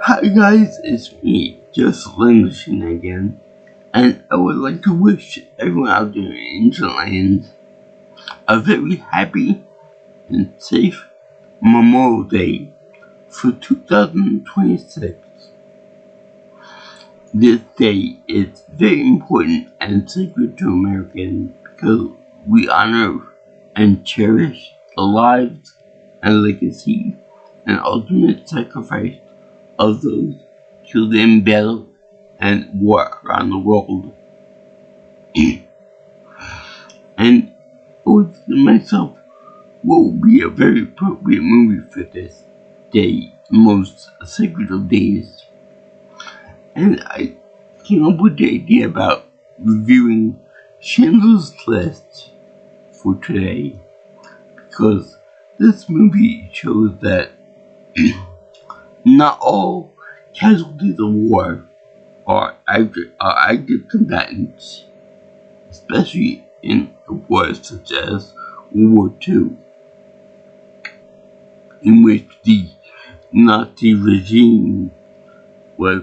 Hi guys, it's me, just Lindsay again, and I would like to wish everyone out there in Ancient Lands a very happy and safe Memorial Day for 2026. This day is very important and sacred to Americans because we honor and cherish the lives and legacy and ultimate sacrifice of those killed in battle and war around the world. And I was thinking to myself, what would be a very appropriate movie for this day, the most sacred of days? And I came up with the idea about reviewing Schindler's List for today, because this movie shows that not all casualties of war are active combatants, especially in wars such as World War II, in which the Nazi regime was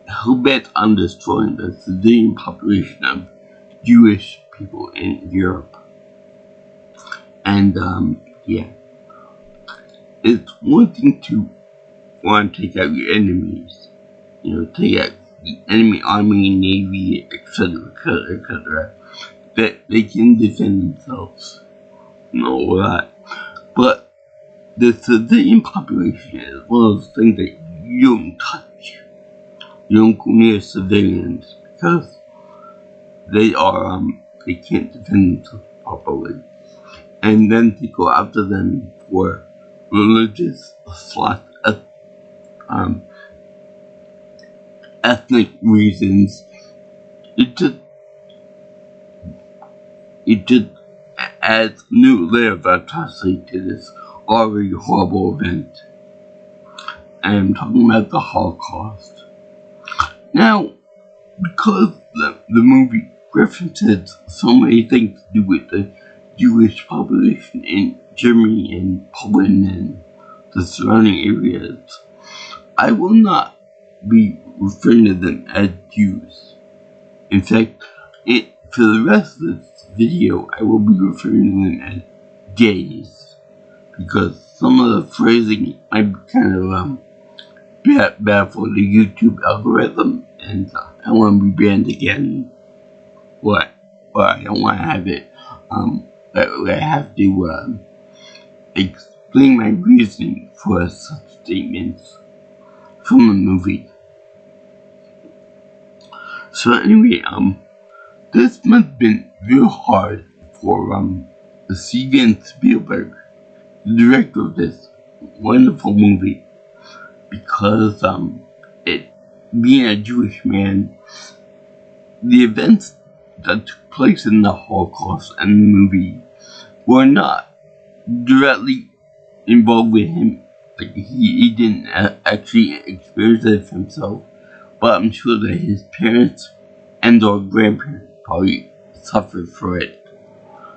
hell-bent on destroying the civilian population of Jewish people in Europe. And it's one thing to want to take out your enemies, take out the enemy army, navy, etc., that they can defend themselves and all that. But the civilian population is one of those things that you don't touch. You don't go near civilians because they can't defend themselves properly. And then to go after them for religious ethnic reasons, it just adds new layer of atrocity to this already horrible event. And I'm talking about the Holocaust. Now, because the movie references so many things to do with the Jewish population in Germany and Poland and the surrounding areas, I will not be referring to them as Jews. In fact, for the rest of this video, I will be referring to them as gays, because some of the phrasing might be kind of bad for the YouTube algorithm, and I want to be banned again. But I don't want to have it. I have to explain my reasoning for such statements from the movie. So anyway, this must have been real hard for Steven Spielberg, the director of this wonderful movie, because being a Jewish man, the events that took place in the Holocaust and the movie were not directly involved with him. Like he didn't actually experience it himself, but I'm sure that his parents and or grandparents probably suffered for it.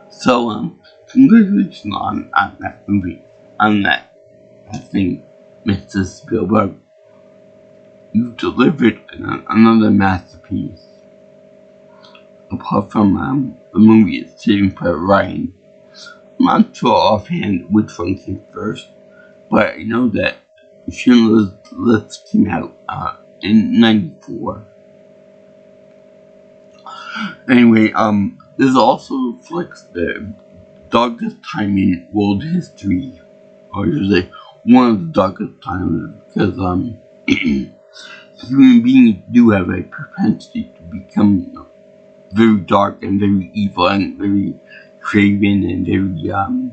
So congratulations on that movie, on that thing, Mr. Spielberg. You delivered another masterpiece. Apart from the movie it's Saving Private Ryan, I'm not sure offhand which one came first, but I know that Schindler's List came out in '94. Anyway, this also reflects the darkest time in world history, or should I say, one of the darkest times, because human beings do have a propensity to become very dark and very evil and very craven and very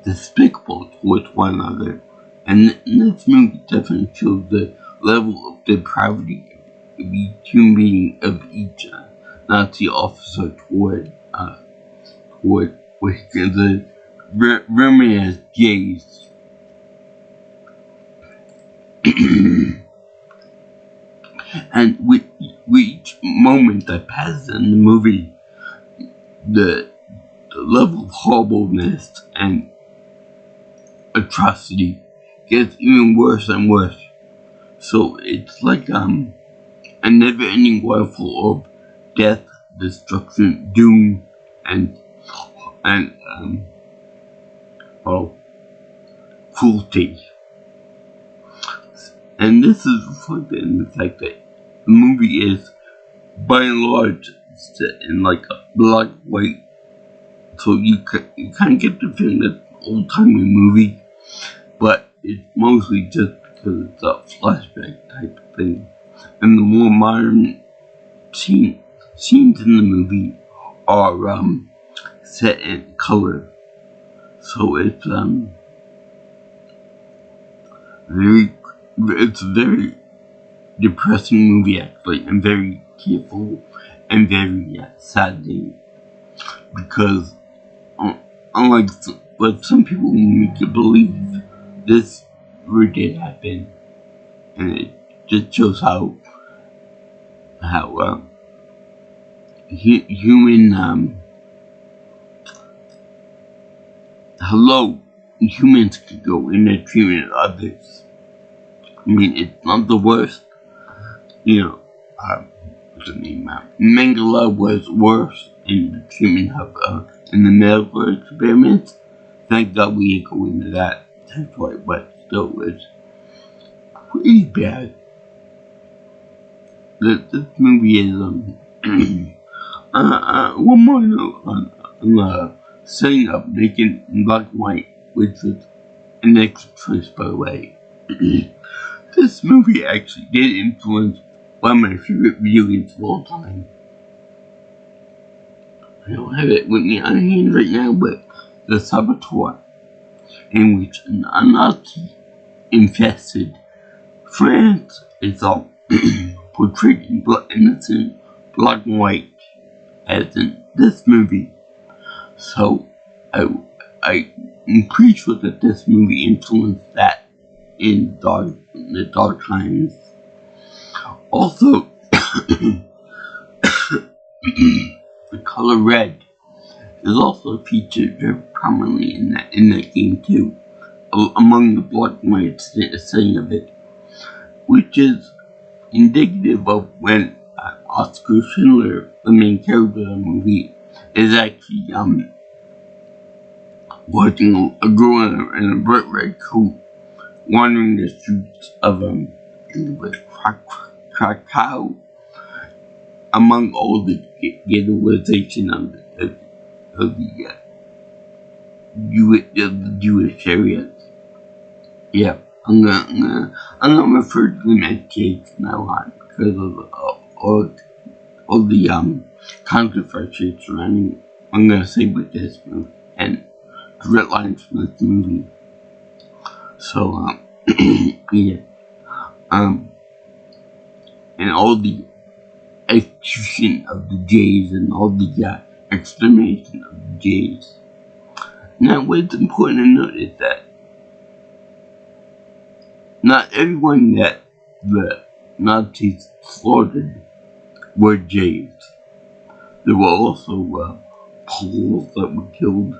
despicable towards one another. And this movie definitely shows the level of depravity of each human being, of each Nazi officer toward the women as gays. And with each moment that passes in the movie, the level of horribleness and atrocity gets even worse and worse. So it's like a never-ending waterfall of death, destruction, doom, and well, cruelty. And this is reflected in the fact that the movie is, by and large, set in like a black white, so you kind of get the feeling that it's an old-timey movie, but it's mostly just because it's a flashback type of thing. And the more modern scenes in the movie are set in color, so it's it's a very depressing movie actually, and very tearful and very saddening, because unlike what some people make you believe, this really did happen, and it just shows how human how low humans can go in their treatment of others. I mean, it's not the worst. You know, what's the name? Mengele was worse in the treatment of in the medical experiments. Thank God we didn't go into that territory, but still, it's pretty bad. This movie is one more note on the setting up making in black and white, which was an excellent choice, by the way. This movie actually did influence one of my favorite video games of all time. I don't have it with me on hand right now, but The Saboteur, in which a Nazi-infested France is all portrayed in innocent black and white, as in this movie. So I'm pretty sure that this movie influenced that in the dark times. Also, the color red is also featured very prominently in that game too, among the black and white setting of it, which is indicative of when Oscar Schindler, the main character of the movie, is actually watching a girl in a bright red coat wandering the streets of Krakow, among all the ghettoization of the Jewish areas. Yeah, I'm gonna refer to them as kids now on because of all the controversy surrounding. I'm gonna say with this movie and the red lines from this movie. So yeah, and all the execution of the Jays and all the extermination of the Jays. Now, what's important to note is that not everyone that the Nazis slaughtered were Jays. There were also Poles that were killed.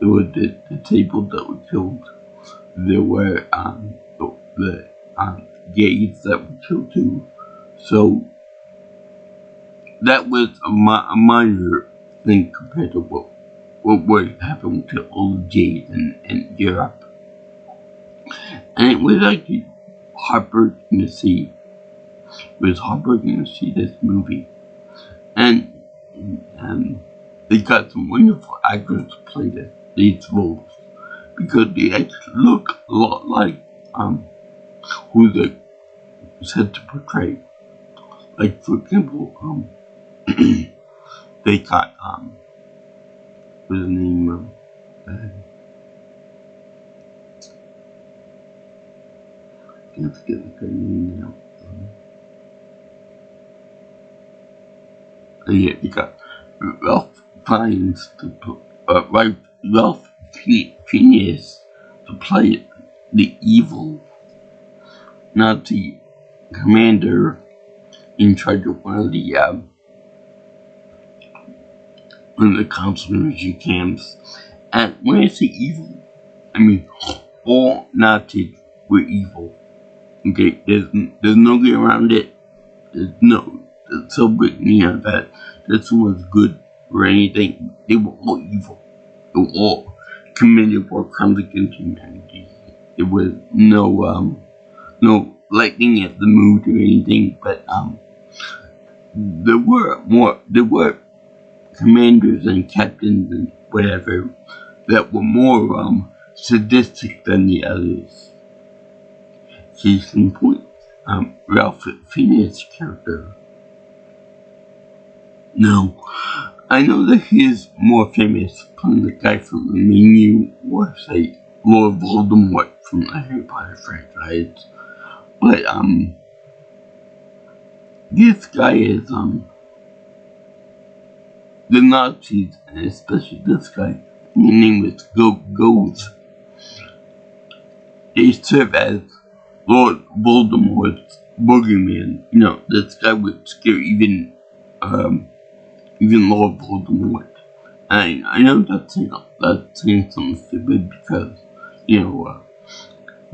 There were disabled that were killed. There were the gays that were killed too. So that was a minor thing compared to what would happen to all the gays in Europe. And it was actually heartbreaking to see. It was heartbreaking to see this movie. And they got some wonderful actors to play these roles, because they actually look a lot like who they said to portray. Like, for example, they got what's the name I can't forget the name now. Yeah, they got Ralph Fiennes Ralph Fiennes to play the evil Nazi commander in charge of one of the concentration camps. And when I say evil, I mean all Nazis were evil. Okay, there's no getting around it. There's celebrating that this one was good or anything. They were all evil. They were all committed war crimes against humanity. There was no lightning at the moon or anything, but there were commanders and captains and whatever that were more sadistic than the others. Case in point, Ralph Fiennes' character. Now, I know that he is more famous from the guy from the menu or say Lord Voldemort from the Harry Potter franchise. But this guy is the Nazis, and especially this guy, his name is Goes. They serve as Lord Voldemort's boogeyman. You know, this guy would scare even Lord Voldemort. And I know that's saying something stupid because, you know,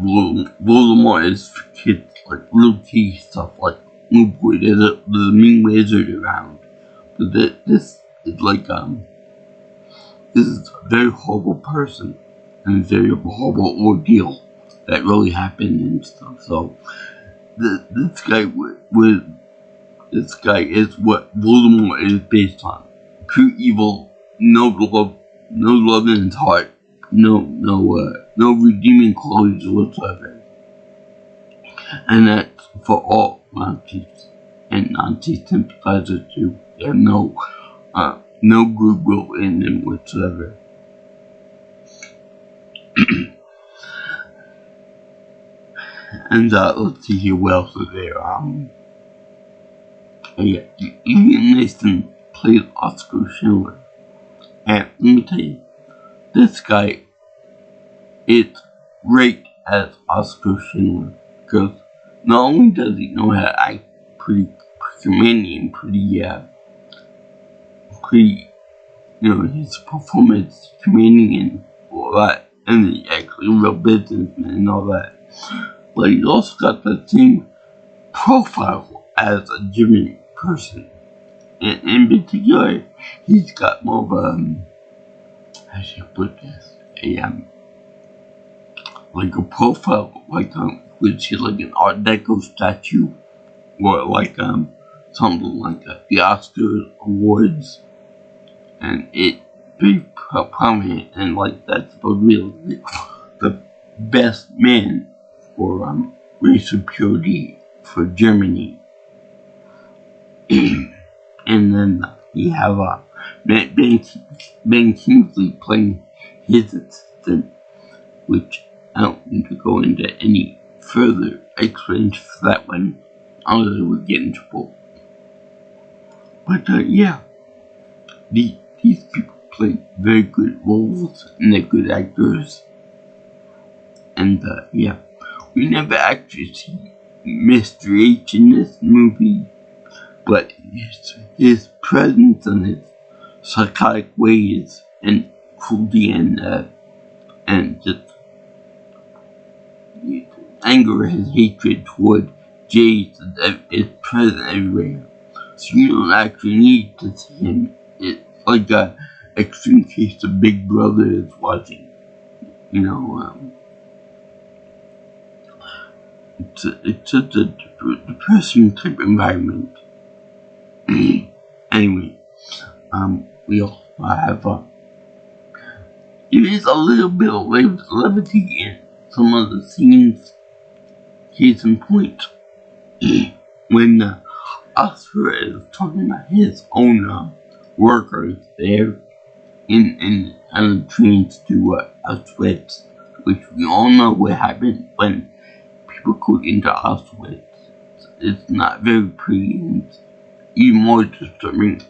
Voldemort is for kids, like little key stuff, like, oh boy, there's a mean wizard around. But this is like, this is a very horrible person and a very horrible ordeal that really happened and stuff. So, this guy is what Voldemort is based on. Pure evil, no love in his heart, no redeeming qualities whatsoever. And that's for all Nazis and Nazi sympathizers too. They have no goodwill in them whatsoever. And let's see here what else is there. Yeah, Ian Nathan played Oscar Schindler. And let me tell you, this guy is great as Oscar Schindler. Because not only does he know how to act pretty commanding and pretty, you know, his performance commanding and all that, and he's actually a real businessman and all that. But he's also got the same profile as a genuine person. And in particular, he's got more of a, how should I put this? Like a profile, like which is like an Art Deco statue, or like something like the Oscar Awards, and it very prominent, and like that's supposed to be the best man for racial purity for Germany. And then you have Ben Kingsley playing his assistant, which I don't need to go into any further explanation for that one, otherwise we would get in trouble. But yeah, these people play very good roles, and they're good actors. And yeah, we never actually see Mr. H in this movie, but his presence and his psychotic ways and cruelty and just anger, his hatred toward Jay is present everywhere. So you don't actually need to see him. It's like a extreme case of Big Brother is watching. You know, it's such a depressing type environment. Anyway, we also have there is a little bit of levity in some of the scenes. Case in point, when Oscar is talking about his own workers there in the trains to Auschwitz, which we all know what happened when people go into Auschwitz. It's not very pretty, and even more disturbing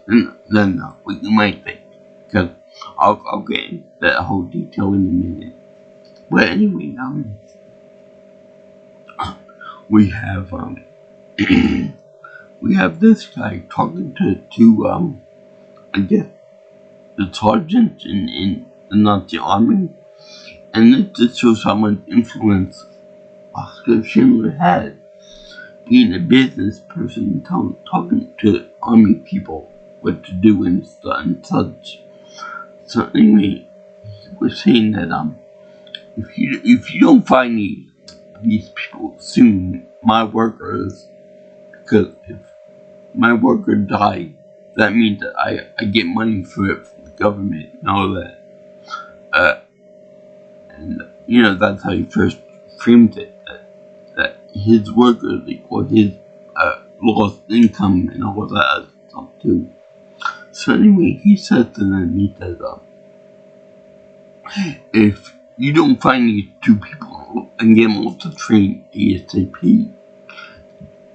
than what you might think. Because I'll get into that whole detail in a minute. But anyway, we have we have this guy talking to I guess the sergeant in the Nazi army, and it just shows how much influence Oscar Schindler had, being a business person, talking to army people what to do and such. So anyway, he was saying that if you don't find these people soon, my workers, because if my worker died, that means that I get money for it from the government and all that. And that's how he first framed it, that his workers equal his lost income and all that other stuff too. So anyway, he said to them, he said, if you don't find these two people and get them off the train ASAP,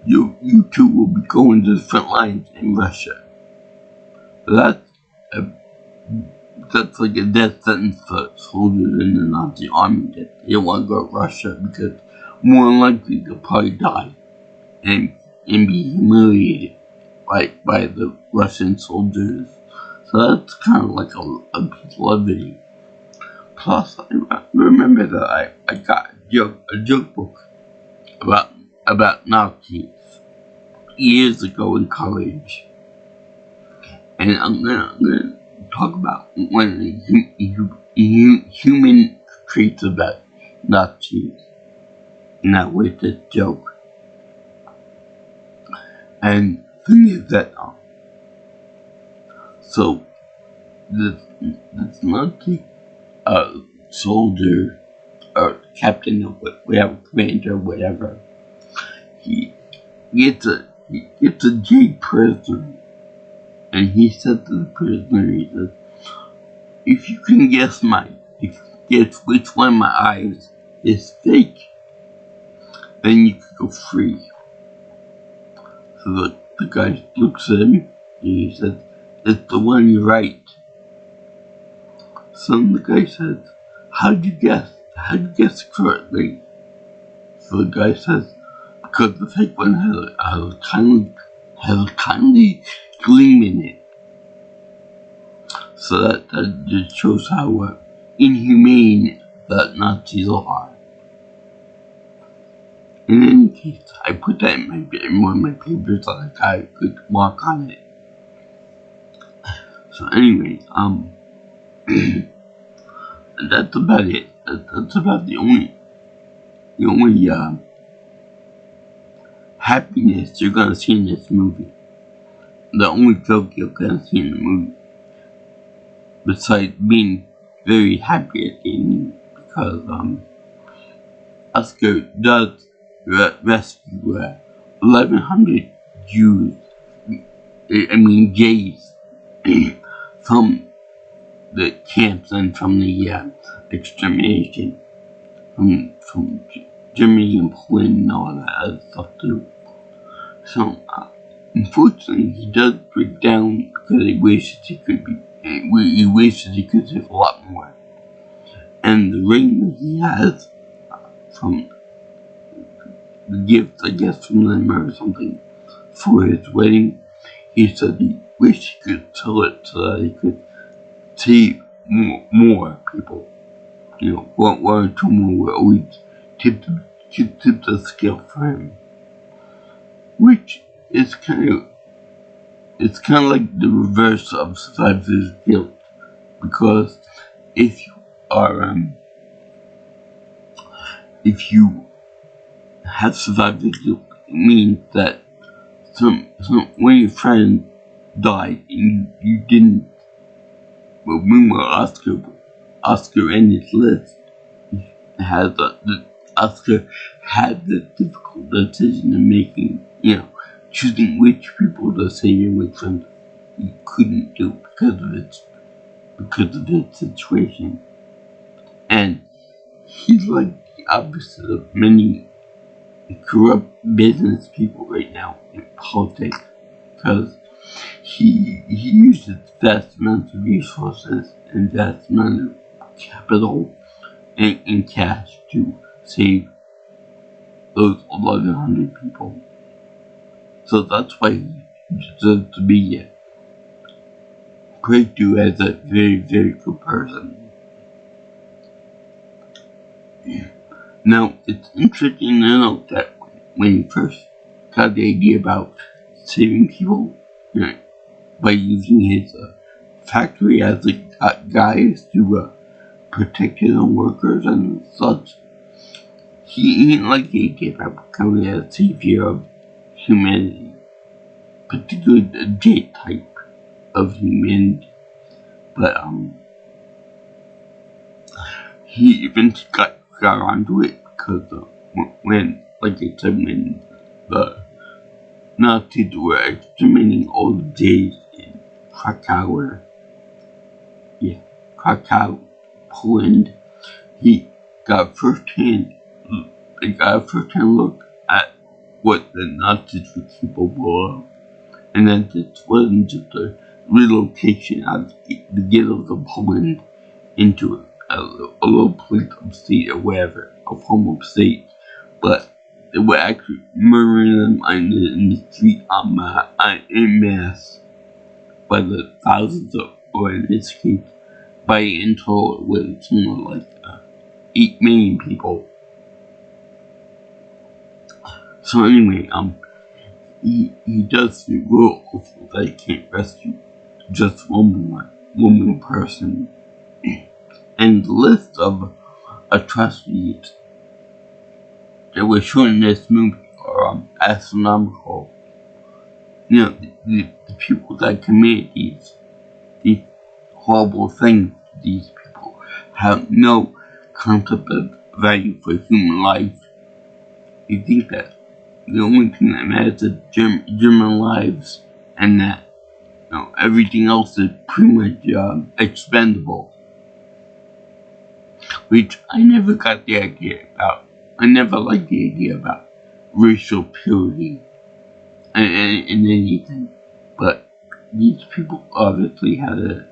you two will be going to the front lines in Russia. That's like a death sentence for soldiers in the Nazi army that they don't want to go to Russia because more than likely they'll probably die and be humiliated by the Russian soldiers. So that's kind of like a piece of levity. Plus, I remember that I got a joke book about Nazis years ago in college, and I'm gonna talk about one of the human traits about Nazis, and that was this joke. And the thing is that so this Nazi soldier or captain or whatever, commander or whatever, he gets a J prisoner, and he said to the prisoner, he says, if you can guess which one of my eyes is fake, then you can go free. So the guy looks at him and he says, it's the one you're right. So the guy says, how'd you guess? How'd you guess correctly? So the guy says, because the fake one has a kindly gleam in it. So that just shows how inhumane that Nazis are. In any case, I put that in one of my papers that I got a good mark on it. So anyway, that's about it. That's about the only happiness you're gonna see in this movie. The only joke you're gonna see in the movie, besides being very happy at the ending, because Oscar does rescue 1,100 Jews, gays, from the camps and from the extermination from Germany and Poland and all that other stuff too. So unfortunately, he does break down because he wishes he could have a lot more. And the ring that he has from the gift, I guess, from them or something for his wedding, he said he wished he could sell it so that he could save more people. One or two more will always tip the scale for him, which is kind of like the reverse of survivor's guilt, because if you have survivor's guilt, it means that when your friend died and you didn't. Well, meanwhile, Oscar in his list Oscar had the difficult decision of making, choosing which people to save and which ones he couldn't do because of its situation. And he's like the opposite of many corrupt business people right now in politics, because he uses vast amounts of resources and vast amounts of capital and cash to save those 1,100 people. So that's why he deserves to be great to as a very, very good person. Now, it's interesting to note that when he first got the idea about saving people, you know, by using his factory as a guise to protect his own workers and such, he didn't like the idea about becoming a savior of humanity, particularly the J type of humanity. But he eventually got onto it because when, like I said, when the Nazis were exterminating all the Jays in Krakow, Poland, he got a first-hand look at what the Nazis were capable of, and that this wasn't just a relocation of the ghettos of Poland into a little place upstate or wherever, a home upstate, but they were actually murdering them in the street en masse by the thousands of, or in this case, by in total with something like 8 million people. So anyway, he does feel real hopeful that he can't rescue just one more person. And the list of atrocities that were shown in this movie are astronomical. You know, the people that committed these horrible things to these people have no concept of value for human life. You think that the only thing that matters is German lives, and that everything else is pretty much expendable. Which I never got the idea about. I never liked the idea about racial purity in anything. But these people obviously had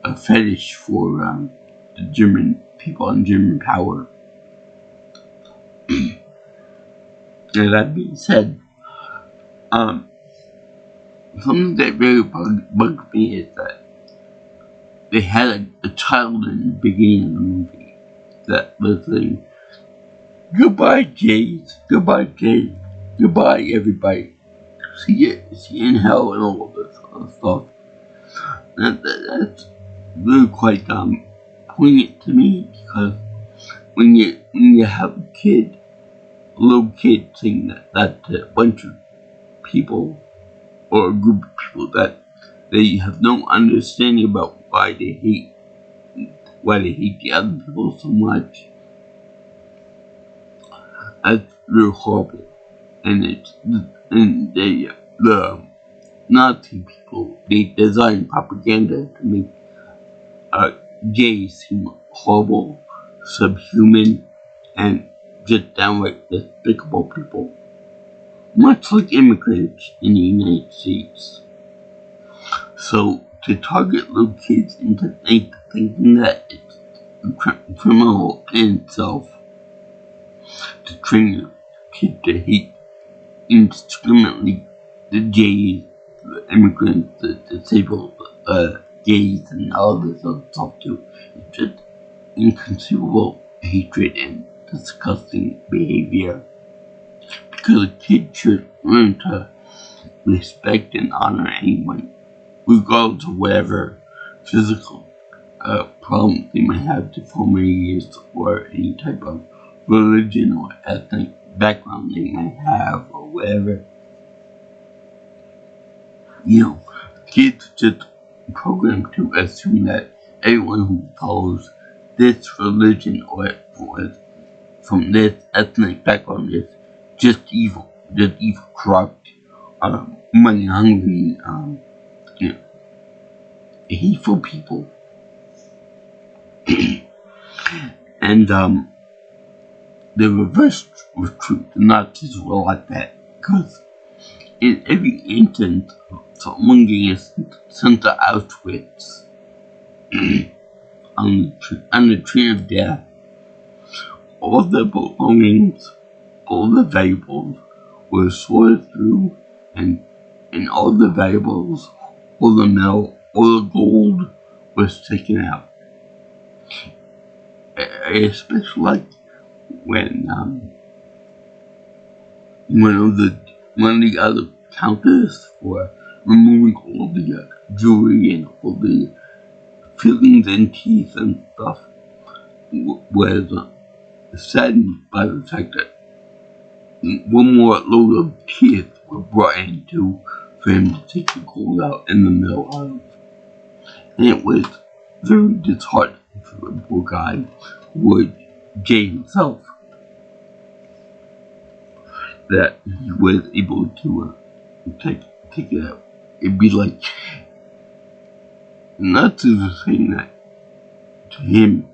a fetish for the German people and German power. And that being said, something that really bugged me is that they had a child in the beginning of the movie that was saying, "Goodbye, Jays. Goodbye, Jays. Goodbye, everybody. See you in hell," and all of this other stuff. That's really quite poignant to me, because when you have a little kid saying that to a bunch of people, or a group of people that they have no understanding about why they hate the other people so much, that's really horrible. And the Nazi people, they design propaganda to make gays seem horrible, subhuman, and just downright despicable people. Much like immigrants in the United States. So, to target little kids into thinking that it's criminal in itself, to train a kid to hate indiscriminately the gays, the immigrants, the disabled, gays, and all this other stuff too, it's just inconceivable hatred and disgusting behavior. Because a kid should learn to respect and honor anyone, regardless of whatever physical problems they might have, deformities, or any type of religion or ethnic background they might have, or whatever. Kids just programmed to assume that everyone who follows this religion or from this ethnic background is just evil, corrupt, money hungry, hateful people. And the reverse was true. The Nazis were like that, because in every instance of someone getting sent to Auschwitz on the train of death, all the belongings, all the valuables were sorted through, and all the valuables, all the metal, all the gold was taken out. I especially like when one of the other counters for removing all the jewelry and all the fillings and teeth and stuff was saddened by the fact that one more load of teeth were brought in for him to take the gold out in the middle of. And it was very disheartening for the poor guy who was Jay himself that he was able to take it out. It'd be like, not to the saying that to him,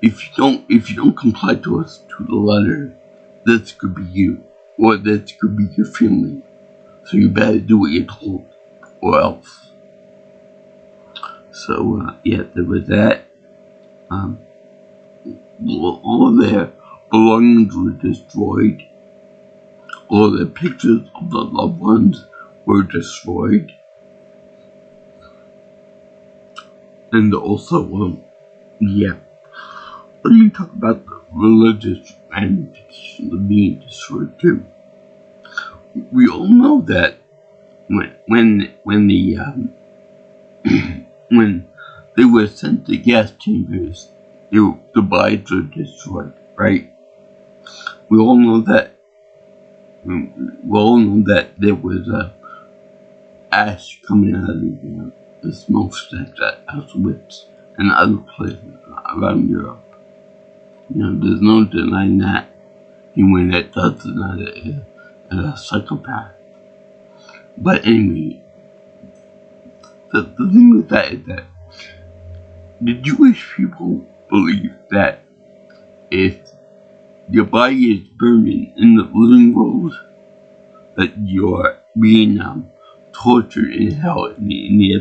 if you don't comply to us to the letter, this could be you, or this could be your family. So you better do what you're told, or else. So yeah, there was that. All of their belongings were destroyed. All the pictures of the loved ones were destroyed. And also, yeah, let me talk about the religious ramifications of being destroyed too. We all know that when they were sent to gas chambers, the bodies were destroyed, right? We all know that. We all know that there was ash coming out of the smokestacks at Auschwitz and other places around Europe. There's no denying that. Anyone that does deny it is a psychopath. But anyway, the thing with that is that the Jewish people believe that if your body is burning in the living world, that you're being tortured in hell in the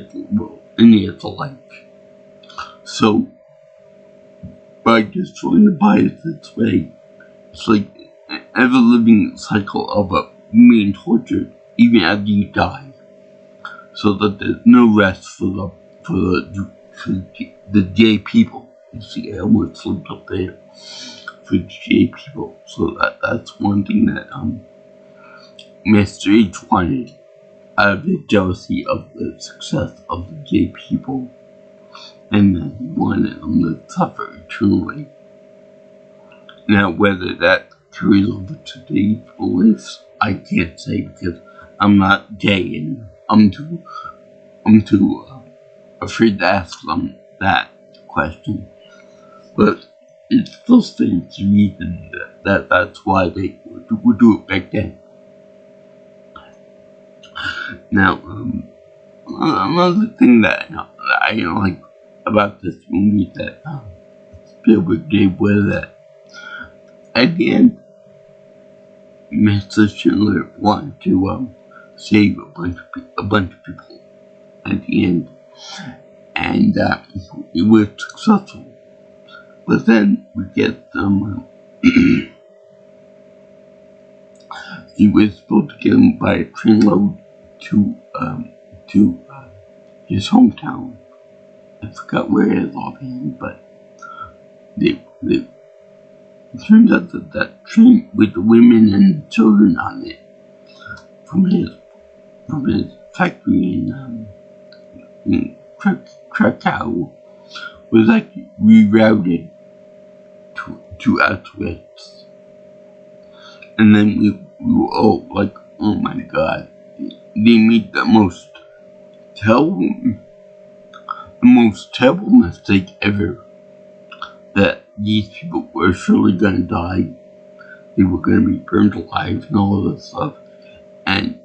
afterlife. So, by destroying the bodies this way, it's like an ever-living cycle of being tortured even after you die, so that there's no rest for the gay people. You see, I almost slipped up there. For gay people, so that's one thing that Mr. H wanted out of the jealousy of the success of the gay people, and then he wanted them to suffer eternally. Now, whether that carries over to today's beliefs, I can't say because I'm not gay and I'm too afraid to ask them that question. But it still stands to reason that's why they would do it back then. Now, another thing that I like about this movie that Spielberg did was that at the end, Mr. Schindler wanted to save a bunch of people at the end, and it was successful. But then we get he was supposed to get him by a train load to his hometown. I forgot where it is offhand, but it turns out that train with the women and the children on it from his factory in Krakow was actually rerouted to Auschwitz. And then we were all like, oh my god, they made the most terrible mistake ever. That these people were surely gonna die. They were gonna be burned alive and all of this stuff. And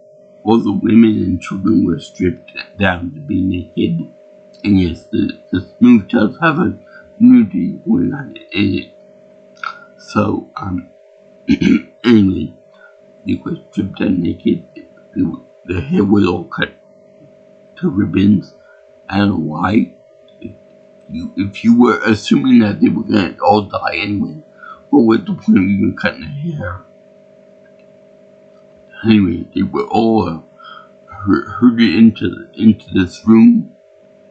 all the women and children were stripped down to be naked. And yes, this movie does have a nudity going on in it. So, anyway, they were stripped down naked. Their hair was all cut to ribbons. I don't know why. If you were assuming that they were gonna all die anyway, what was the point of even cutting their hair? Anyway, they were all herded into this room,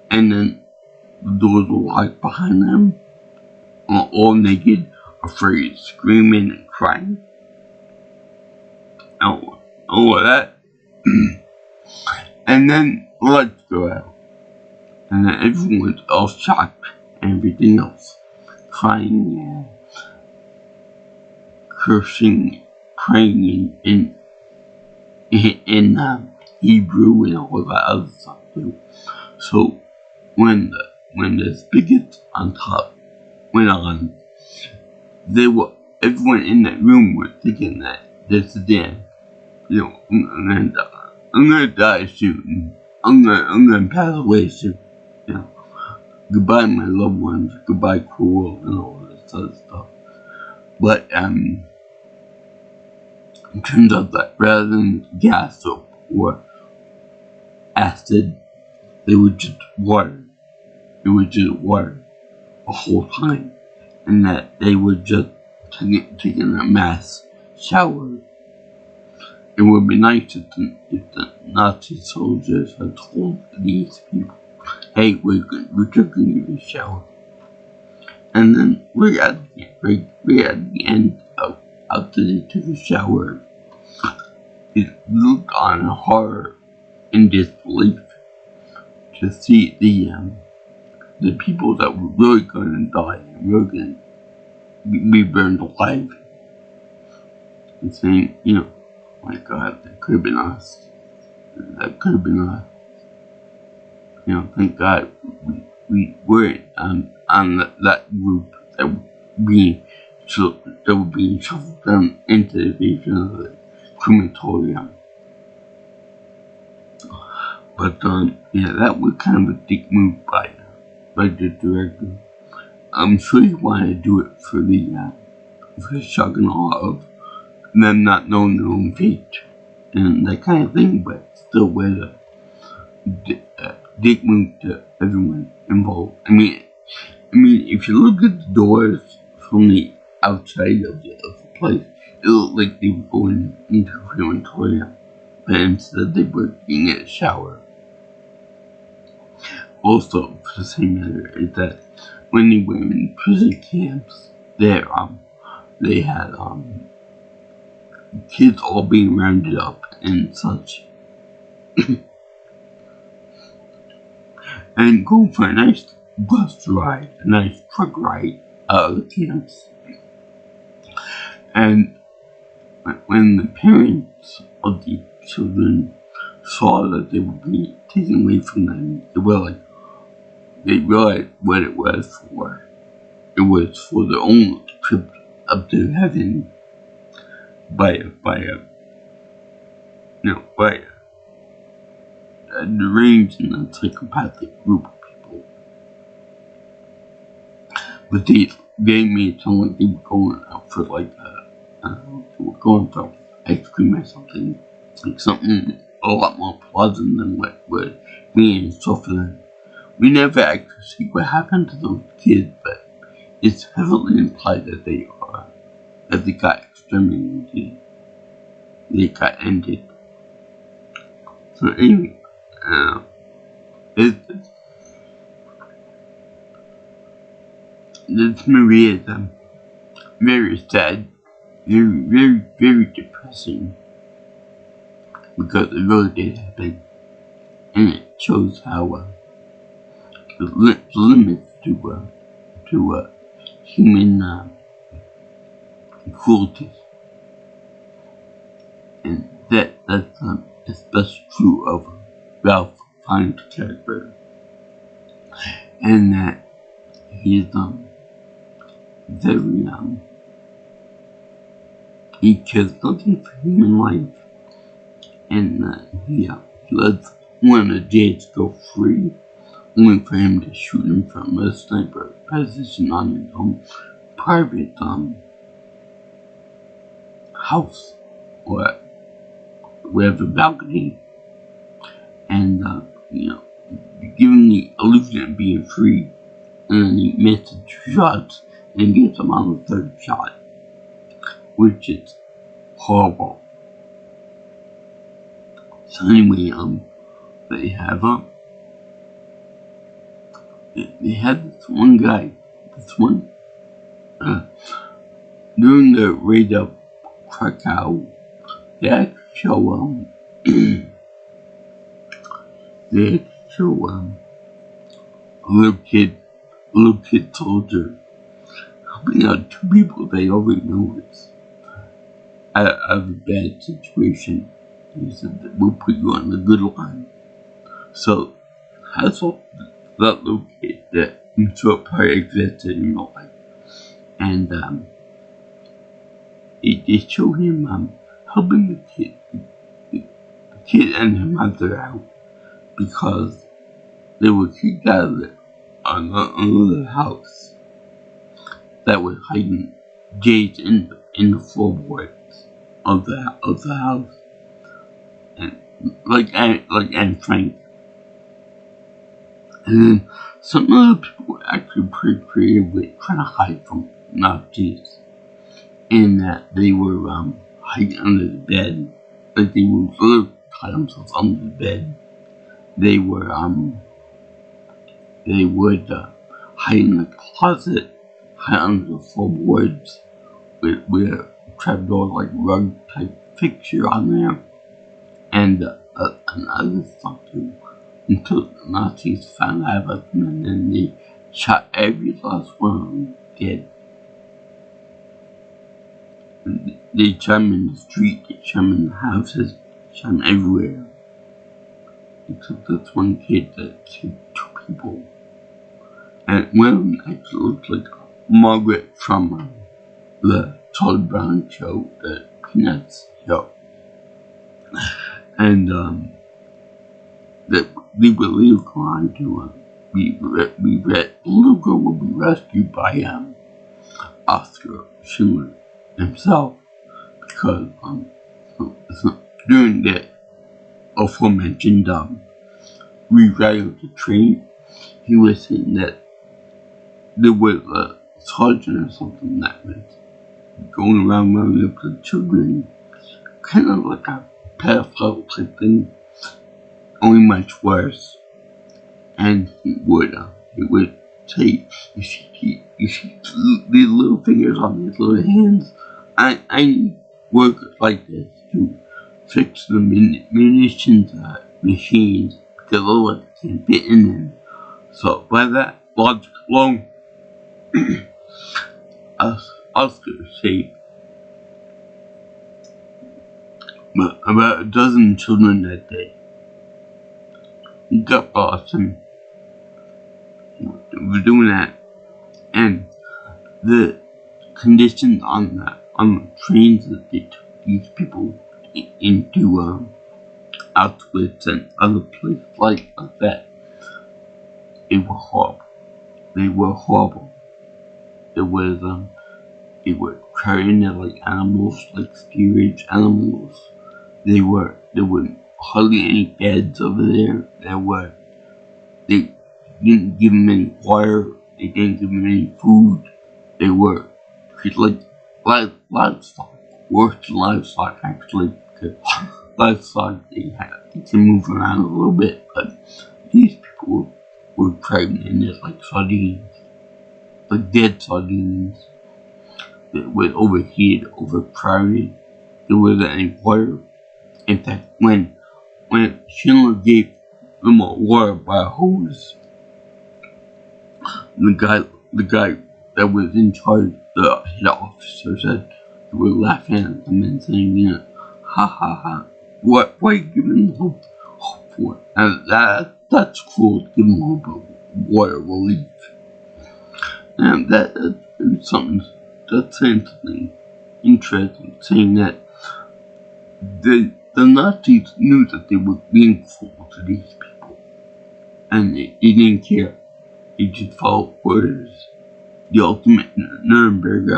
and then the doors were locked behind them, all naked, afraid, screaming and crying. All of that. And then lights go out. And then everyone's all shocked and everything else. Crying and cursing, praying in Hebrew and all that other stuff too. So when the spigot on top went on, everyone in that room was thinking that this is the end. I'm gonna die soon. I'm gonna pass away soon. Goodbye my loved ones, goodbye cruel and all this other stuff. But it turns out that rather than gas or acid, they were just water. It was just water the whole time. And that they were just taking a mass shower. It would be nice if the Nazi soldiers had told these people, hey, we're just gonna give you a shower. And then we're at the end after they took a shower. It looked on horror and disbelief to see the people that were really gonna die and really gonna be burned alive. And saying, my God, that could have been us. That could have been us. Thank God we weren't on that group that were being shuffled down into the region of the crematorium. But that was kind of a dick move by the director. I'm sure he wanted to do it for the shock and awe of them not knowing their own fate and that kind of thing, but still with a dick move to everyone involved. I mean, if you look at the doors from the outside of the place, it looked like they were going into a crematorium, but instead they were being in a shower. Also, for the same matter, is that when they were in prison camps, they had kids all being rounded up and such, and go for a nice bus ride, a nice truck ride out of the camps. And when the parents of the children saw that they were being taken away from them, they realized what it was for. It was for their own trip up to heaven by a deranged and psychopathic group of people. But they made it sound like they were going out for they were going for ice cream or something. Like something a lot more pleasant than what was being suffered. We never actually see what happened to those kids, but it's heavily implied that they got exterminated. They got ended. So anyway, this movie is very sad, very, very, very depressing, because it really did happen, and it shows how the limits to human cruelty, and that's especially true of Ralph Fiennes' character, and that he's very he cares nothing for human life, and he lets one of the Jades go free, only for him to shoot him from a sniper position on his own private house, or we have a balcony, and giving the illusion of being free, and then he misses 2 shots and gets him on the 3rd shot, which is horrible. So anyway, they have they had this one guy, during the raid of Krakow, they actually show they actually show a little kid soldier helping out two people they already know is out of a bad situation. He said that we'll put you on the good line. So that's all that little kid that sort of probably existed in real life. And they show him helping the kid and her mother out because they were kicked out of another house that was hiding Jade in the floorboards of the house, and like Anne Frank. And then some other people were actually pretty creative with trying to hide from Nazis, in that they were hiding under the bed, like they would literally tie themselves under the bed. They would hide in the closet, hide under the floorboards with a trapdoor like rug type fixture on there, and other stuff too. Until the Nazis found out about them, and then they shot every last one of them dead. They shot them in the street, they shot them in the houses, shot them everywhere. Except this one kid that killed two people. And one of them actually looked like Margaret from the Charlie Brown show, the Peanuts show. And that they were later on to the little girl will be rescued by Oscar Schindler himself, because during the aforementioned rewrite of the train, he was saying that there was a sergeant or something that was going around running up to children, kind of like a pedophile type thing, only much worse. And he would say, you see these little fingers on these little hands, I need workers like this to fix the munitions machines, because otherwise they can't fit in them. So by that logic alone, Oscar saved about a dozen children that day. He got lost and we're doing that, and the conditions on the trains that they took these people into Auschwitz and other places like that, they were horrible. They were horrible. There was they were carrying it like animals, like steerage animals. There were hardly any beds over there. They didn't give them any water. They didn't give them any food. They were treated like livestock. Worse than livestock, actually, because livestock they can move around a little bit, but these people were treated in it like sardines, like dead sardines. That was overheated, overcrowded. There wasn't any water. In fact, when Schindler gave them water by a hose, the guy that was in charge, the head officer, said they were laughing at them and saying, you know, ha ha ha, what are you giving them hope for? And that's cool, give them hope of water relief. And that's something, that's saying something interesting, saying that the Nazis knew that they were being cruel to these people, and they didn't care. They just followed orders. The ultimate Nuremberg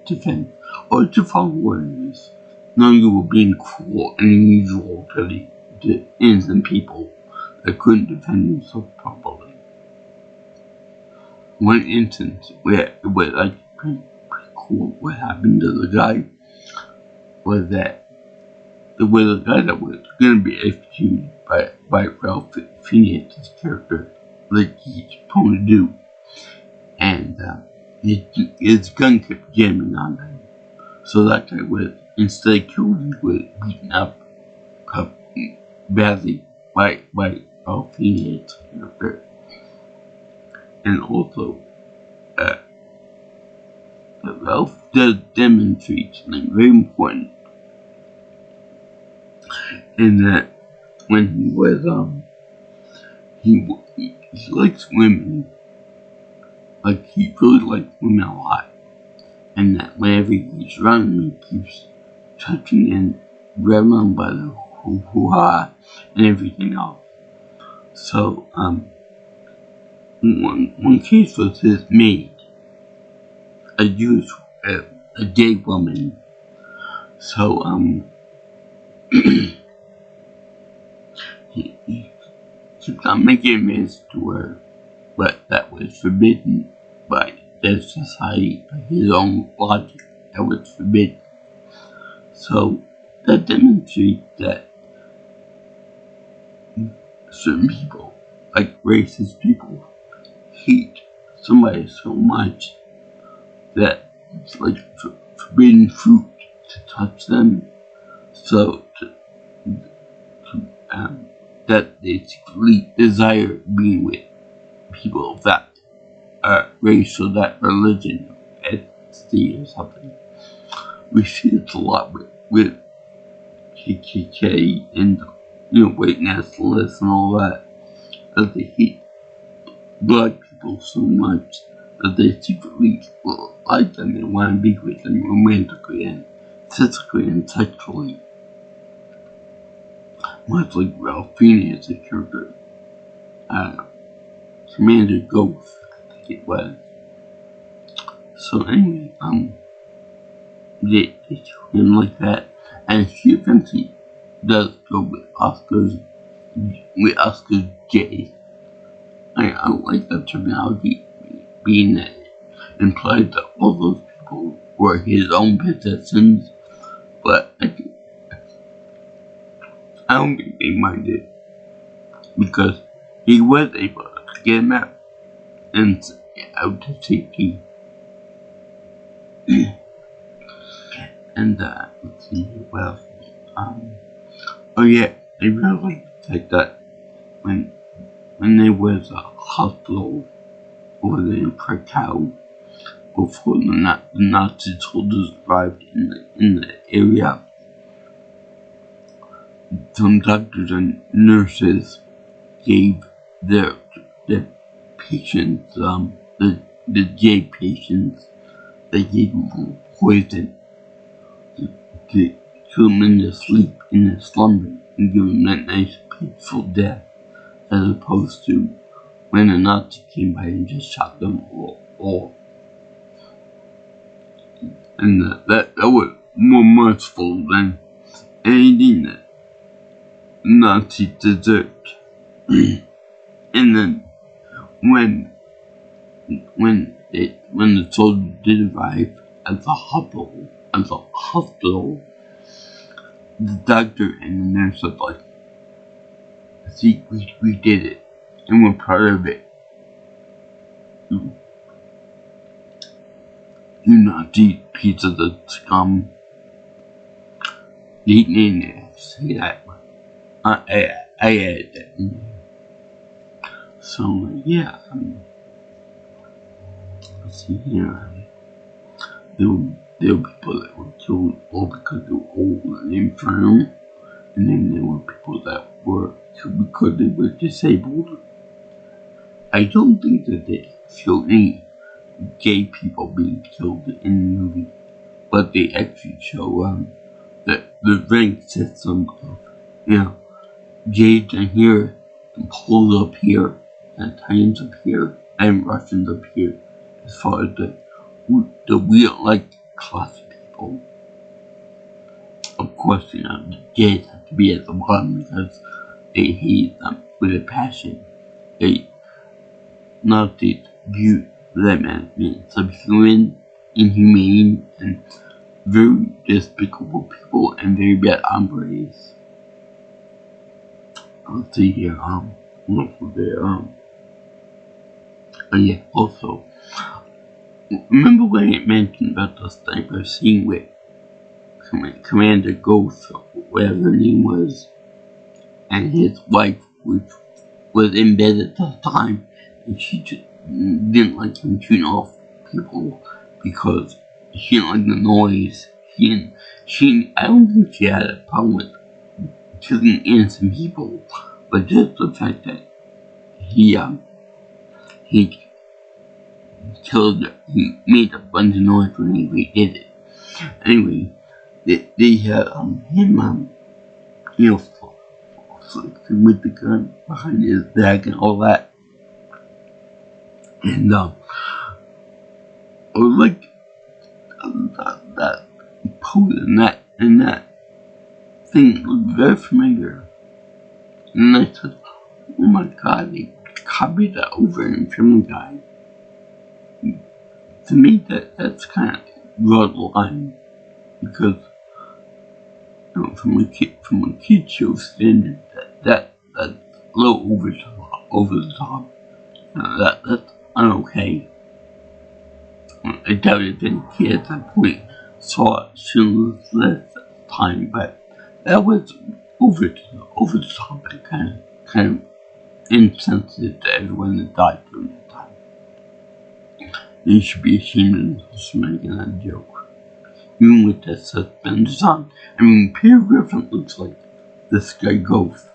defense, or to follow orders, knowing you were being cruel and unusual to the innocent people that couldn't defend themselves properly. One instance where it was like pretty cool what happened to the guy was that there was a guy that was going to be executed by Ralph Fiennes' character, like he's prone to do, and his gun kept jamming on him, So that guy was, instead of killed, he was beaten up badly by Alphena's character. And also, uh, Ralph does demonstrate something very important in that when he was, he likes women, like he really likes women a lot, and that whenever he's around him, he keeps touching and grabbing on by the hoo-ha and everything else. So, one case was his maid, a Jewish, a gay woman. So, he kept on making amends to her, but that was forbidden by their society, by his own logic. That was forbidden. So, that demonstrates that certain people, like racist people, hate somebody so much that it's like forbidden fruit to touch them. So, that they secretly desire being with people of that race or that religion, ethnicity or something. We see this a lot with KKK and, white nationalists and all that they hate black people so much that they secretly like them and want to be with them romantically and physically and sexually. Much like Ralph Fiennes as a character. Commander Ghost, I think it was. So anyway, they kill him like that, and he eventually does go with Oscar's J. I like that terminology, being that it implies that all those people were his own possessions, but I don't think they minded, because he was able to get him out and out to safety. And let's see what else. Oh yeah, I really like the fact that when there was a hospital over there in Krakow before the Nazi soldiers arrived in the area, some doctors and nurses gave their patients, the J patients, they gave them poison to kill them in their sleep, in their slumber, and give them that nice peaceful death, as opposed to when a Nazi came by and just shot them all. And that was more merciful than anything that Nazis deserved. And then when the soldiers did arrive at the hospital, the doctor and the nurse was like, "See, we did it, and we're proud of it. You Nazi pieces of scum." They didn't say that, but I added that in there. So yeah, let's see here. There were people that were killed all because they were old and infirm, and then there were people that were killed because they were disabled. I don't think that they showed any gay people being killed in the movie, but they actually show the rank system of, gays are here, and Poles up here, and Italians up here, and Russians up here, as far as the real, class people. Of course, the gays have to be at the bottom because they hate them with a passion. Nazis view them as being subhuman, inhumane, and very despicable people and very bad hombres. Let's see here, look there, oh yeah, also, remember when I mentioned about the sniper scene with Commander Ghost, or whatever her name was, and his wife, which was in bed at the time, and she just didn't like him shooting off people because she didn't like the noise. I don't think she had a problem with killing innocent people, but just the fact that he made a bunch of noise when he did it. Anyway, they had him, with the gun behind his back and all that. And I was like, that pose and that thing looked very familiar. And I said, oh my god, they copied that over in Family Guy. To me, that's kind of draw the line, because from a kid show standard, that's a little over the top. That's unokay. I doubt if any kid at that point saw Schindler's List at the time, but that was over the top and kind of insensitive to everyone that died during that time. You should be ashamed of themselves for making that joke. Even with that suspenders on. I mean, Peter Griffin looks like this guy Ghost.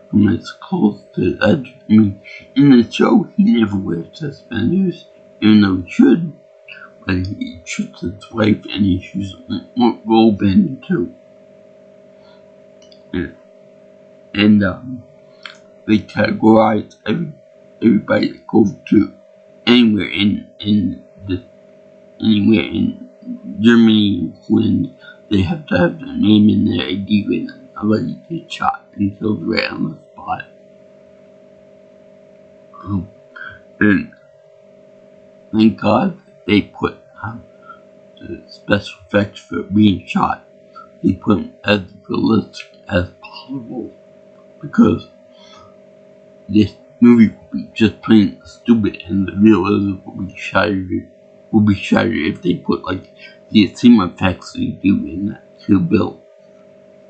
From as close to the edge. I mean, in the show, he never wears suspenders, even though he should. But he shoots his wife and he shoots roll bending too. And they categorize everybody that goes to anywhere in Germany when they have to have their name in their ID with them. Otherwise you get shot and killed right on the spot. And thank God they put the special effects for being shot. They put them as realistic as possible, because this movie would be just plain stupid and the realism would be shattered. If they put like the same effects they do in that Kill Bill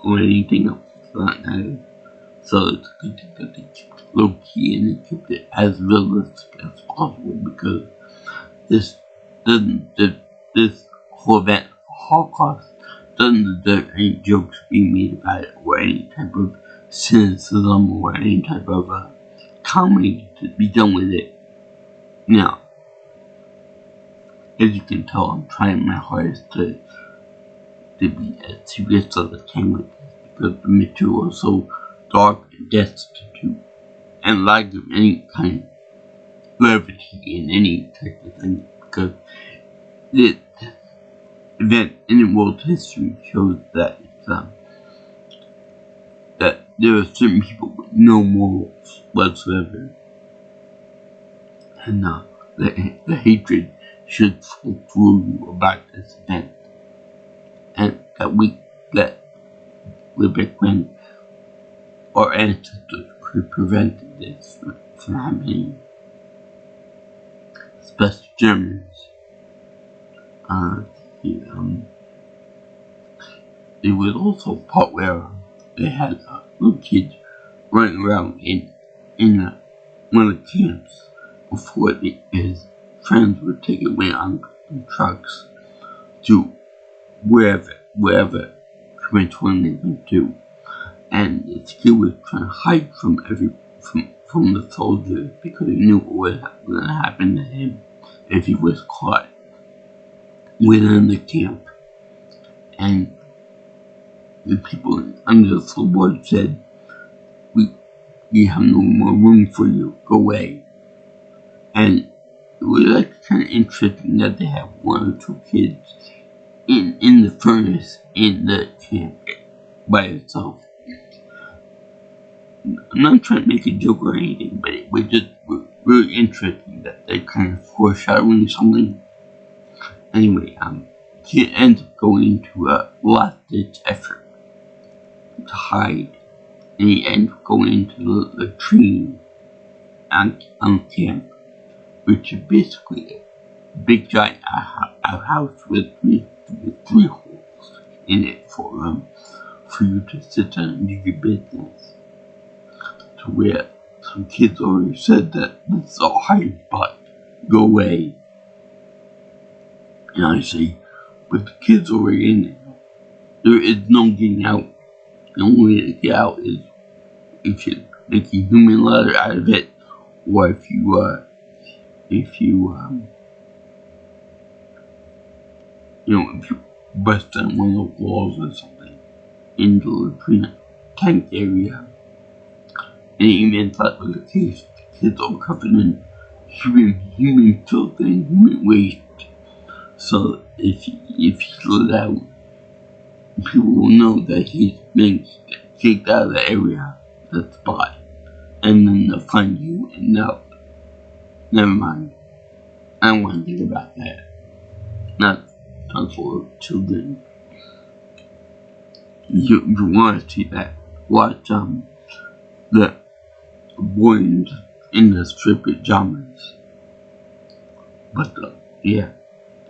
or anything else for that matter. So it's good that they kept it low key and they kept it as realistic as possible, because this whole event, Holocaust, doesn't deserve any jokes being made about it, or any type of cynicism, or any type of comedy to be done with it. Now, as you can tell, I'm trying my hardest to be as serious as I can with this, because the material is so dark and destitute, and lack of any kind of levity in any type of thing, because this event in world history shows that that there are certain people with no morals whatsoever, and the hatred should flow through you about this event, and that way back when our ancestors could prevent this from happening, especially Germans. There was also a part where they had little kids running around in one of the camps before his friends were taken away on trucks to wherever eventually they went to, and this kid was trying to hide from the soldiers because he knew what was going to happen to him if he was caught within the camp. And the people under the board said, we have no more room for you, go away. And it was like kind of interesting that they have one or two kids in the furnace in the camp by itself. I'm not trying to make a joke or anything, but it was just really interesting that they're kind of foreshadowing something. Anyway, he ends up going into a last-ditch effort to hide, and he ends up going into the tree on camp, which is basically a big giant outhouse with three holes. in it for you to sit down and do your business. To where some kids already said that this is all hype, but go away. And I say, but the kids already in there. There is no getting out. The only way to get out is if you make a human ladder out of it, or if you bust down one of the walls or something into the tank area. And even if that was the case, the kids are covered in human filth and human waste. So if he's let out, people will know that he's been kicked out of the area, the spot, and then they'll find you and no, never mind. I don't want to think about that. Not for children. You want to see that. Watch the boy in the striped pajamas. But yeah,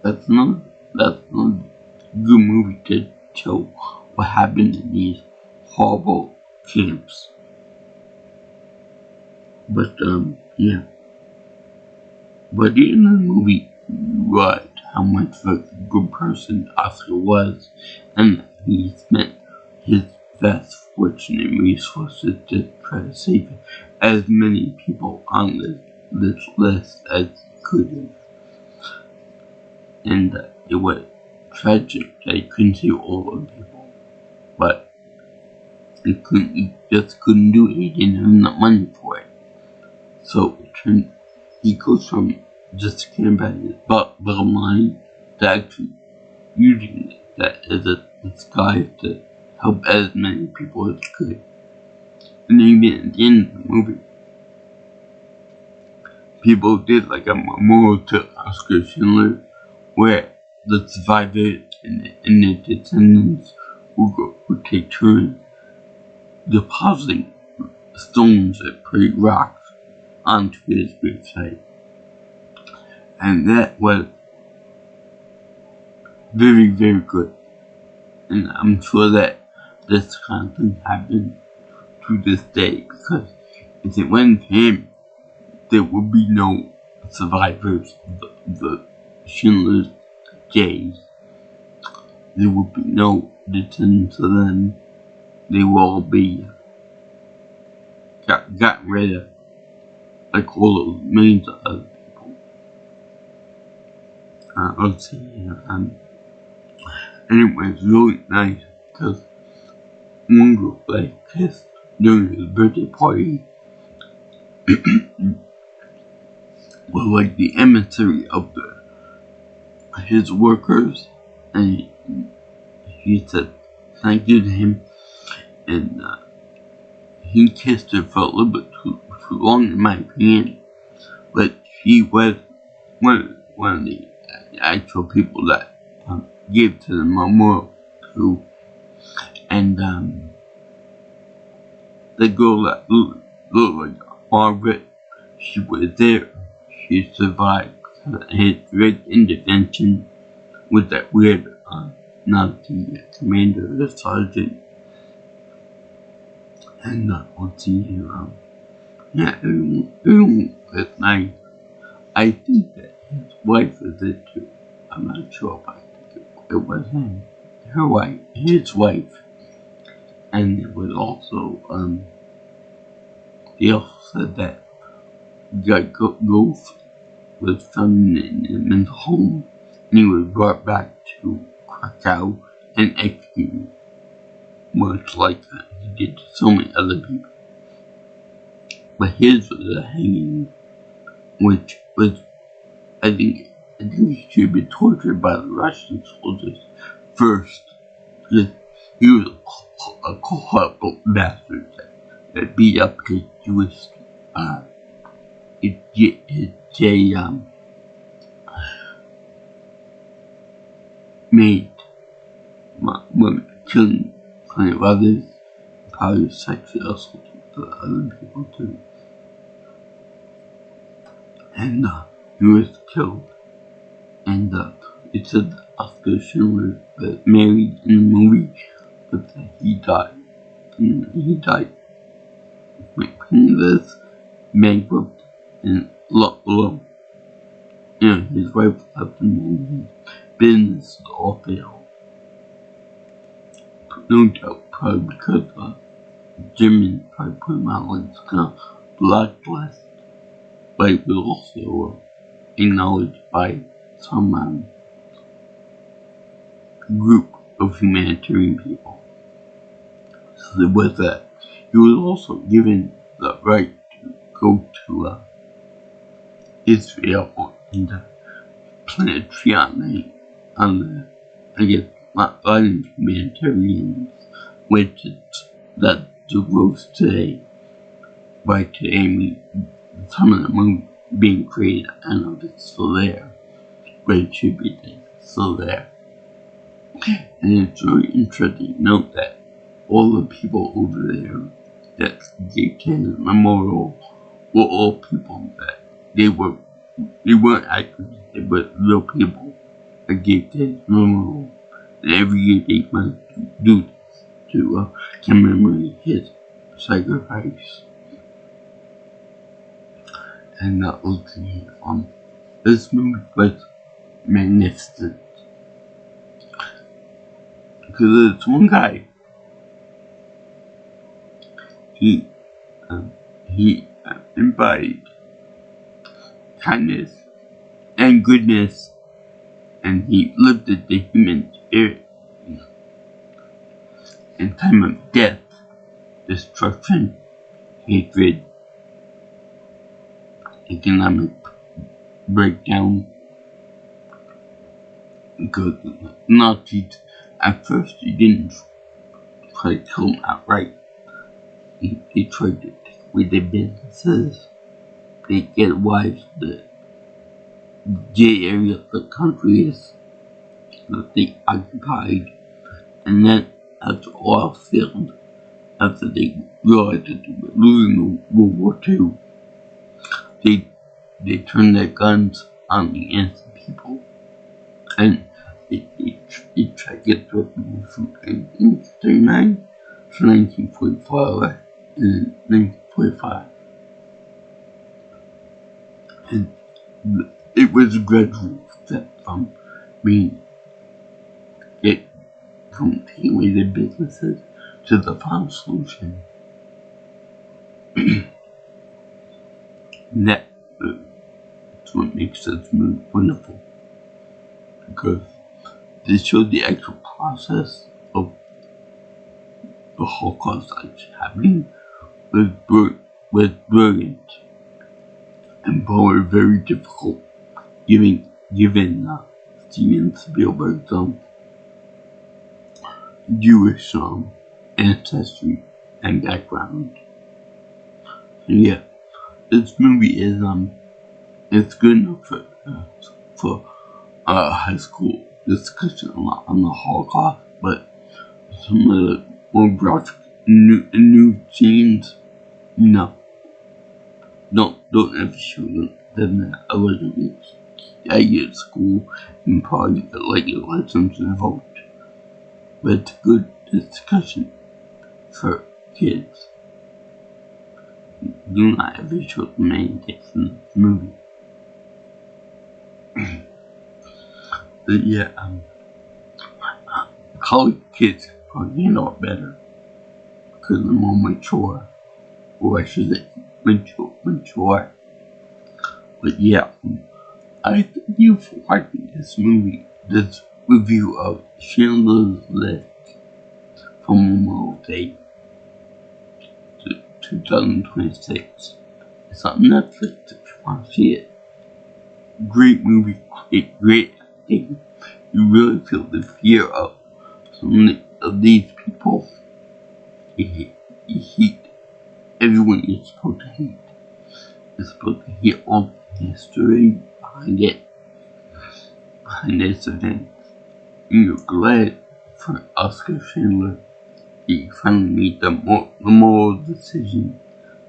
that's not a good movie to show what happened in these horrible camps. But yeah. But in the movie, right, how much of a good person Oscar was, and he spent his vast fortune and resources to try to save as many people on this list as he could have. And it was tragic that he couldn't save all of the people, but he just couldn't do it. He didn't have enough money for it. So he goes from just caring about his bottom line to actually using that as a disguise to help as many people as could. And even at the end of the movie, people did like a memorial to Oscar Schindler, where the survivors and the descendants would take turns depositing stones and pretty rocks onto his gravesite. And that was very, very good. And I'm sure that this kind of thing happened to this day, because if it wasn't for him, there would be no survivors of the Schindler's days. There would be no descendants of them. They will all be got rid of, like all those millions of other people. Let's see. Anyway, it's really nice because one group like kissed during his birthday party was like the emissary of his workers, and he said thank you to him, and he kissed her for a little bit too long in my opinion, but she was one of the actual people that gave to the memorial too. And the girl that looked like Margaret, she was there. She survived his great intervention with that weird Nazi commander, the sergeant. And let's see here. Yeah, everyone was nice. I think that his wife was it too. I'm not sure if I think it was him. His wife. And it was also, they also said that Ghost was found in a mental home, and he was brought back to Krakow and executed, much like he did to so many other people. But his was a hanging, which was, I think he should have been tortured by the Russian soldiers first, because he was a horrible bastard that beat up his Jewish, mate, killing plenty of others, probably sexually assaulting other people too. And he was killed, and It said Oscar Schindler was married in the movie, but that he died. And he died penniless, bankrupt, and alone. His wife left him and his business all failed. No doubt, probably because German probably put him out like kind of blacklist, but it was also acknowledged by some group of humanitarian people. So with that, he was also given the right to go to Israel and plant a tree on the I guess not violent humanitarians, which is that the growth today. By today, some of them are being created. I don't know if it's still there, but it should be still there. And it's very interesting to note that all the people over there that gave Canada Memorial were all people that they weren't actors, they were real people that gave Canada Memorial. And every year they must do this to commemorate his sacrifice. And that was this movie was magnificent. Because there's one guy, he embodied kindness and goodness, and he lived the human spirit in time of death, destruction, hatred, economic breakdown. Because Nazis, at first, they didn't try to kill him outright. They tried to take away their businesses. They get wives the gay area of the country is that they occupied, and then after oil failed, after they realized that they were losing World War II, they turned their guns on the innocent people, and they tried to get the people from 1939 to 1945 and 1945. And it was a gradual step from taking away their businesses to the final solution. That's what makes this movie wonderful, because they showed the actual process of the Holocaust that's happening was brilliant and probably very difficult, given Steven Spielberg's Jewish ancestry and background. And yeah, this movie is it's good enough for high school discussion on the Holocaust, but some of the more graphic new scenes, no. Don't ever show them that I wasn't at school and probably get like your lessons involved. But it's a good discussion for kids. Do not ever show them anything from this movie. But yeah, college kids probably handle it better because they're more mature, or I should say mature. But yeah, I thank you for watching this movie, this review of Schindler's List from Memorial Day 2026. It's on Netflix if you want to see it. Great movie, great acting. You really feel the fear of some of these people. You hate everyone you're supposed to hate. You're supposed to hate all the history behind this event. And you're glad for Oscar Schindler that he finally made the moral decision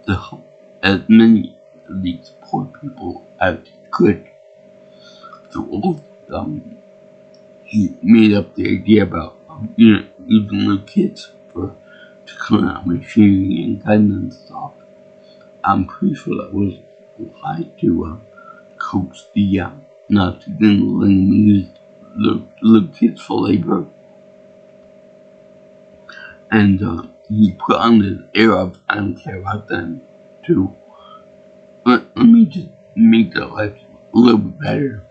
to help as many of these poor people as he could through all he made up the idea about using the kids to clean out machinery and guns and stuff. I'm pretty sure that was applied to coach the Nazi then letting me use the kids for labor. And he put on this air of I don't care about them too. Let me just make their life a little bit better.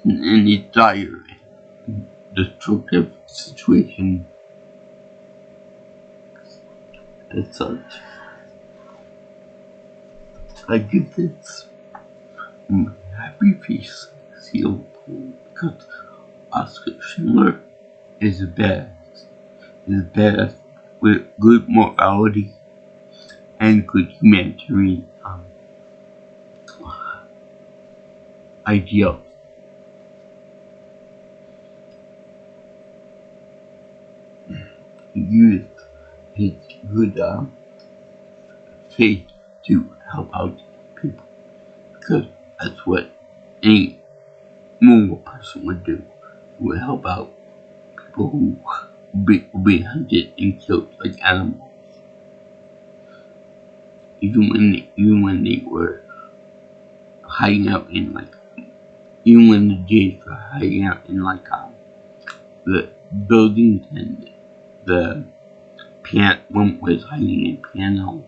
In this dire and destructive situation as such. I give this happy face seal because Oscar Schindler is the best. Is best with good morality and good humanitarian ideals. He used his good faith to help out people because that's what any normal person would do. Would help out people who would be hunted and killed like animals. Even when they were hiding out in even when the Jays were hiding out in the buildings and the piano, one was hiding in piano.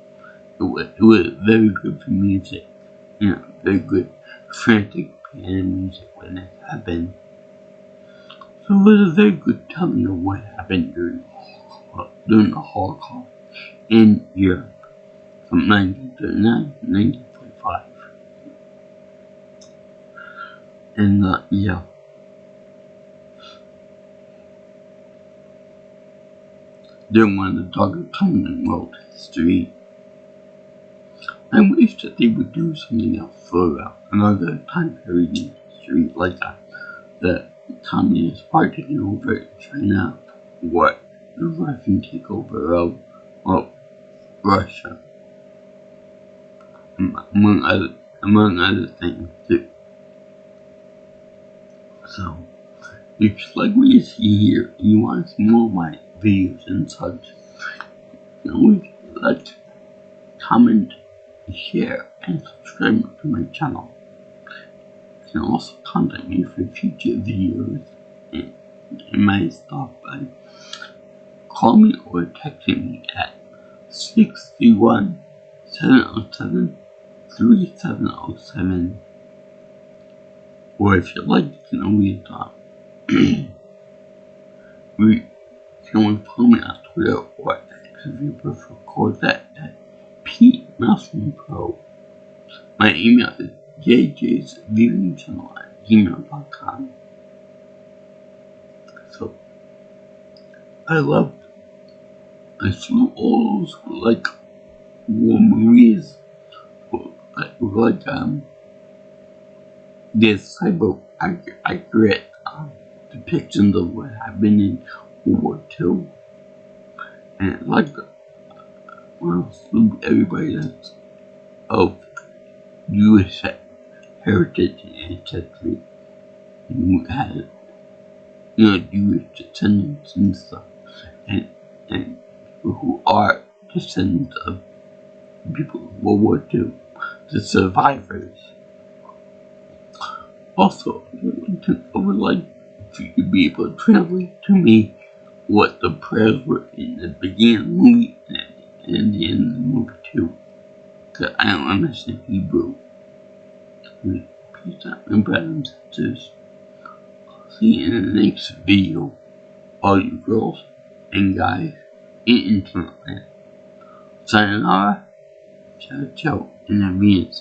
It was very good for music. Very good frantic piano music when it happened. So it was a very good telling of what happened during the Holocaust in Europe from 1939 to 1945. And during one of the darker times in world history, I wish that they would do something else for another time period in history, like the Communist Party taking over China, or the Russian takeover of Russia, among other things too. So, if you like what you see here, and you want to see more of my videos and such, like, comment, share, and subscribe to my channel. You can also contact me for future videos and my stuff by calling me or texting me at 631-707-3707. Or if you like, you can always follow me on Twitter or X if you prefer. Call that at PMousemanPro. My email is jjsviewingchannel@gmail.com. So, I salute all those who like war movies, who like there's cyber accurate depictions of what happened in World War II. And I salute everybody that's of Jewish heritage and ancestry, who has Jewish descendants and stuff, and who are descendants of people of World War II, the survivors. Also, I would like for you to be able to translate to me what the prayers were in the beginning of the movie and the end of the movie too, because I don't understand Hebrew. Peace out, my brothers and sisters. I'll see you in the next video, all you girls and guys in internet land. Sayonara, ciao ciao, and I'm being